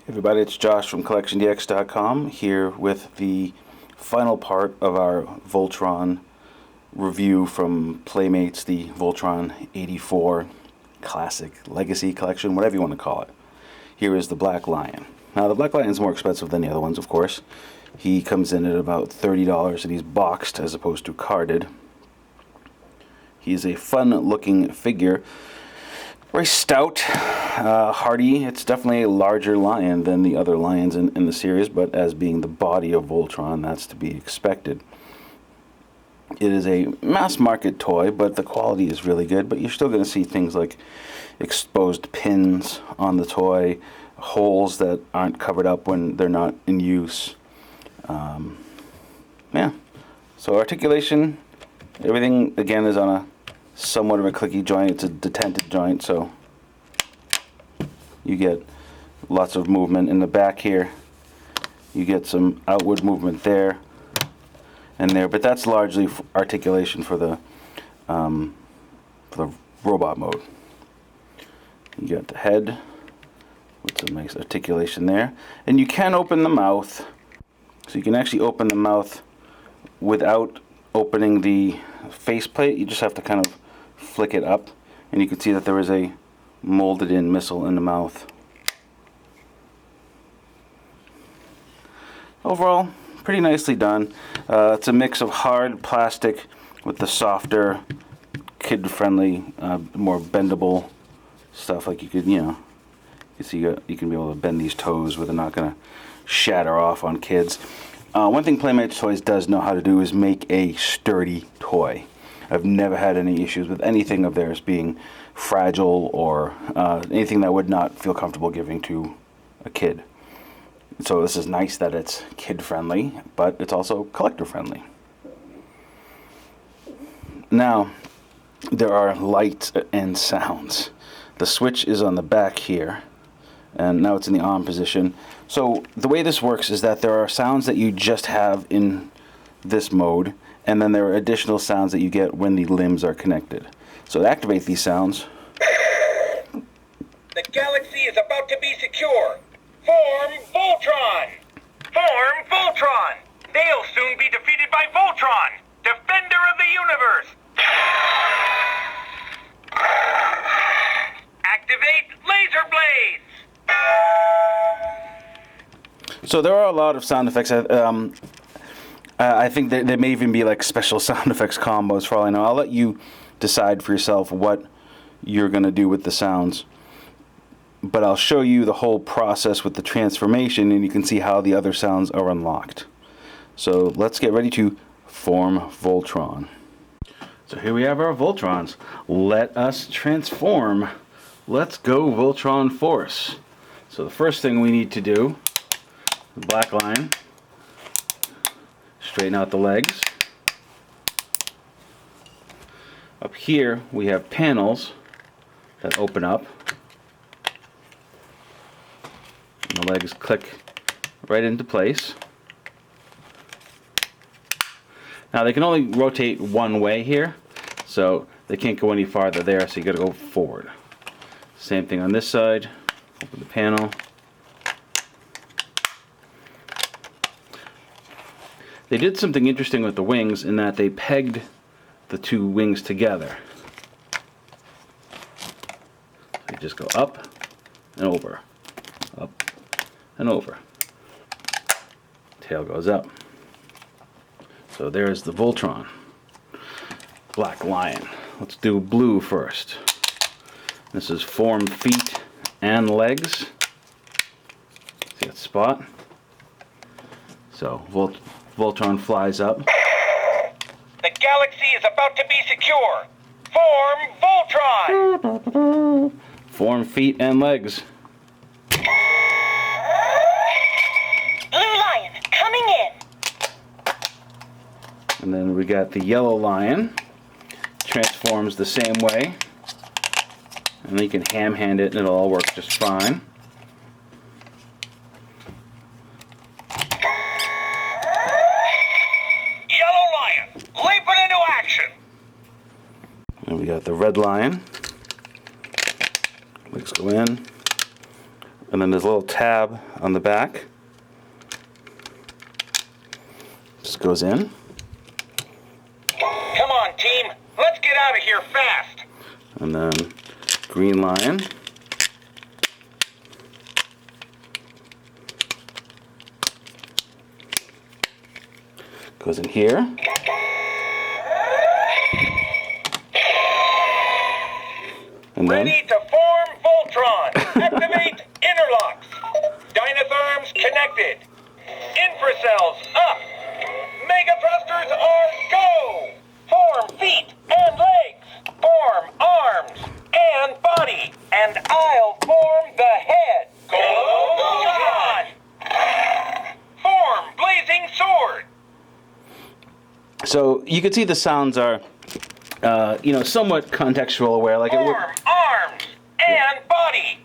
Everybody, it's Josh from CollectionDX.com here with the final part of our Voltron review from Playmates, the Voltron 84 Classic Legacy Collection, whatever you want to call it. Here is the Black Lion. Now, the Black Lion is more expensive than the other ones, of course. He comes in at about $30 and he's boxed as opposed to carded. He's a fun-looking figure. Very stout, hardy. It's definitely a larger lion than the other lions in the series, but as being the body of Voltron, that's to be expected. It is a mass market toy, but the quality is really good, but you're still going to see things like exposed pins on the toy, holes that aren't covered up when they're not in use. Yeah. So articulation, everything again is on a somewhat of a clicky joint. It's a detented joint, so you get lots of movement in the back here. You get some outward movement there and there, but that's largely articulation for the robot mode. You got the head with some nice articulation there, and you can open the mouth, so you can actually open the mouth without opening the faceplate. You just have to kind of flick it up, and you can see that there is a molded in missile in the mouth. Overall, pretty nicely done. It's a mix of hard plastic with the softer, kid-friendly, more bendable stuff. Like you could, you see, you can be able to bend these toes where they're not going to shatter off on kids. One thing Playmates Toys does know how to do is make a sturdy toy. I've never had any issues with anything of theirs being fragile or anything that I would not feel comfortable giving to a kid. So this is nice that it's kid-friendly, but it's also collector-friendly. Now, there are lights and sounds. The switch is on the back here, and now it's in the on position. So the way this works is that there are sounds that you just have in this mode, and then there are additional sounds that you get when the limbs are connected. So to activate these sounds, the galaxy is about to be secure. Form Voltron! Form Voltron! They'll soon be defeated by Voltron, defender of the universe! Activate laser blades! So there are a lot of sound effects. I think there may even be like special sound effects combos for all I know. I'll let you decide for yourself what you're going to do with the sounds. But I'll show you the whole process with the transformation, and you can see how the other sounds are unlocked. So let's get ready to form Voltron. So here we have our Voltrons. Let us transform. Let's go Voltron Force. So the first thing we need to do, the Black Lion, straighten out the legs. Up here we have panels that open up. And the legs click right into place. Now they can only rotate one way here, so they can't go any farther there, so you gotta go forward. Same thing on this side. Open the panel. They did something interesting with the wings in that they pegged the two wings together. They just go up and over, up and over. Tail goes up. So there's the Voltron. Black Lion. Let's do blue first. This is form feet and legs. See that spot? So Voltron flies up. The galaxy is about to be secure. Form Voltron! Form feet and legs. Blue Lion, coming in. And then we got the yellow lion. Transforms the same way. And then you can ham hand it and it'll all work just fine. Yellow Lion, leaping into action! And we got the red lion. Legs go in. And then there's a little tab on the back. Just goes in. Come on, team. Let's get out of here fast. And then Green Lion. Goes in here. And then Ready to form Voltron. Activate interlocks. Dynatherms connected. Infracells up. Mega thrusters are go. Form feet and legs. Form arms and body. And I'll form the head. Go Voltron. Form blazing sword. so you can see the sounds are somewhat contextual aware, like Form arms and body.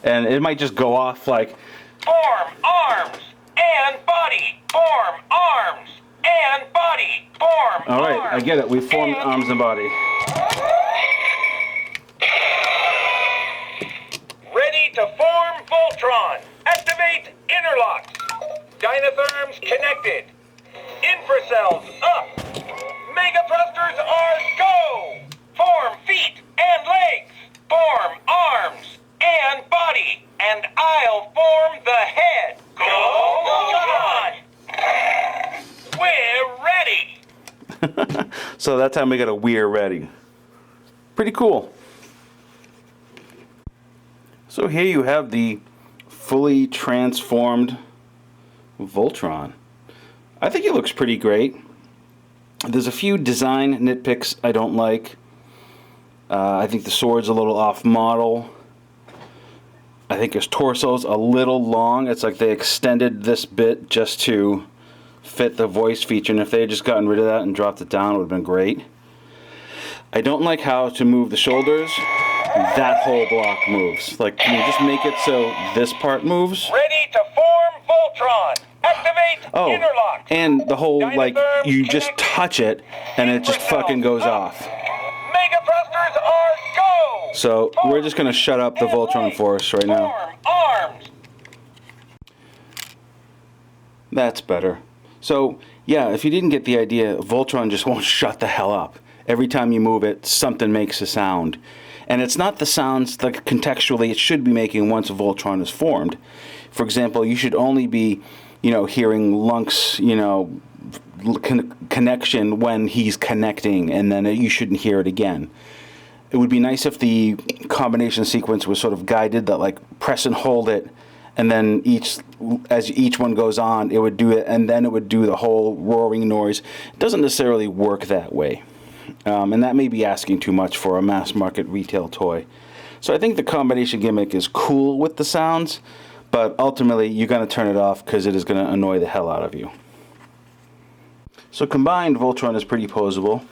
and it might just go off like Form arms and body. Form arms and body. Form all right, arms I get it, we formed and arms and body. Ready to form Voltron. Activate interlocks. Dynatherms connected. Infracells up. Mega thrusters are go. Form feet and legs. Form arms and body. And I'll form the head. Go Voltron. We're ready. So that time we got a we're ready. Pretty cool. So here you have the fully transformed Voltron. I think it looks pretty great. There's a few design nitpicks I don't like. I think the sword's a little off model. I think his torso's a little long. It's like they extended this bit just to fit the voice feature, and if they had just gotten rid of that and dropped it down, it would have been great. I don't like how to move the shoulders. That whole block moves. Like, can you just make it so this part moves? Ready to form Voltron. Activate interlocks. And the whole, like, you just touch it and it just fucking goes off. Mega thrusters are go. So we're just gonna shut up the Voltron for us right now. Form arms. That's better. So yeah, if you didn't get the idea, Voltron just won't shut the hell up. Every time you move it, something makes a sound. And it's not the sounds like contextually it should be making once a Voltron is formed. For example, you should only be, hearing Lunk's, connection when he's connecting, and then you shouldn't hear it again. It would be nice if the combination sequence was sort of guided, that like press and hold it, and then as each one goes on, it would do it, and then it would do the whole roaring noise. It doesn't necessarily work that way. And that may be asking too much for a mass market retail toy. So I think the combination gimmick is cool with the sounds, but ultimately you're going to turn it off because it is going to annoy the hell out of you. So combined, Voltron is pretty posable.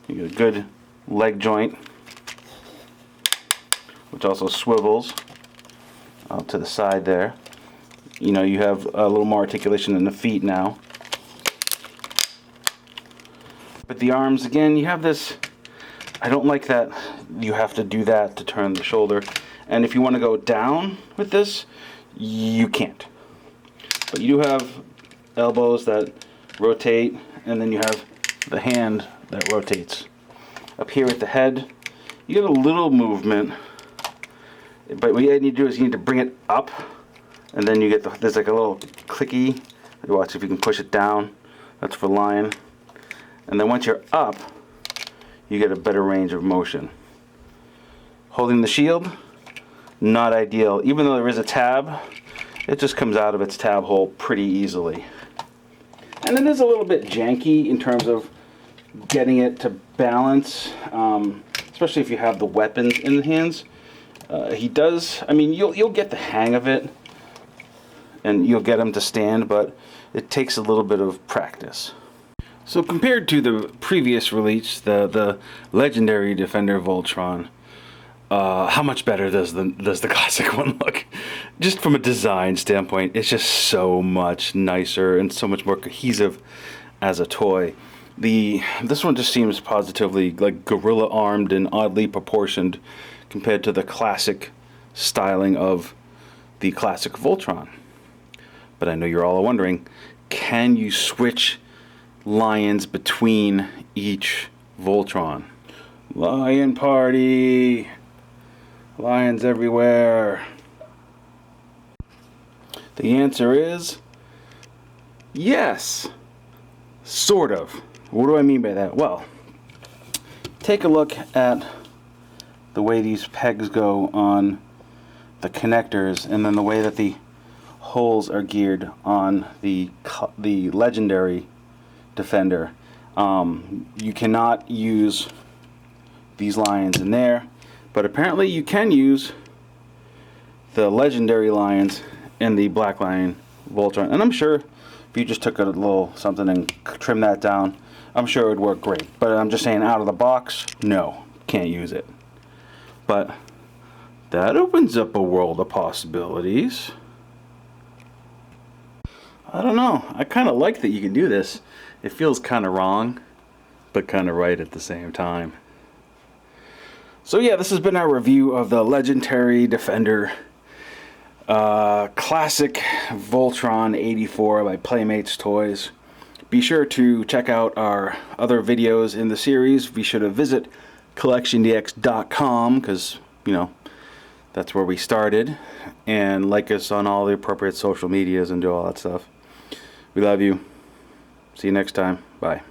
You get a good leg joint, which also swivels out to the side there. You have a little more articulation in the feet now. But the arms, again, you have this, I don't like that you have to do that to turn the shoulder. And if you want to go down with this, you can't. But you do have elbows that rotate, and then you have the hand that rotates. Up here at the head, you get a little movement, but what you need to do is you need to bring it up, and then you get there's like a little clicky. Watch if you can push it down. That's for Lion. And then once you're up, you get a better range of motion. Holding the shield, not ideal. Even though there is a tab, it just comes out of its tab hole pretty easily. And it is a little bit janky in terms of getting it to balance, especially if you have the weapons in the hands. You'll get the hang of it, and you'll get him to stand, but it takes a little bit of practice. So compared to the previous release, the legendary Defender Voltron, how much better does the classic one look? Just from a design standpoint, it's just so much nicer and so much more cohesive as a toy. This one just seems positively like gorilla armed and oddly proportioned compared to the classic styling of the classic Voltron. But I know you're all wondering, can you switch lions between each Voltron? Lion party! Lions everywhere! The answer is yes, sort of. What do I mean by that? Well, take a look at the way these pegs go on the connectors, and then the way that the holes are geared on the legendary Defender. You cannot use these lions in there, but apparently you can use the legendary lions in the Black Lion Voltron. And I'm sure if you just took a little something and trimmed that down, I'm sure it would work great. But I'm just saying, out of the box, no, can't use it. But that opens up a world of possibilities. I don't know. I kind of like that you can do this. It feels kind of wrong, but kind of right at the same time. So yeah, this has been our review of the legendary Defender classic Voltron 84 by Playmates Toys. Be sure to check out our other videos in the series. Be sure to visit CollectionDX.com, because, you know, that's where we started. And like us on all the appropriate social medias and do all that stuff. We love you. See you next time. Bye.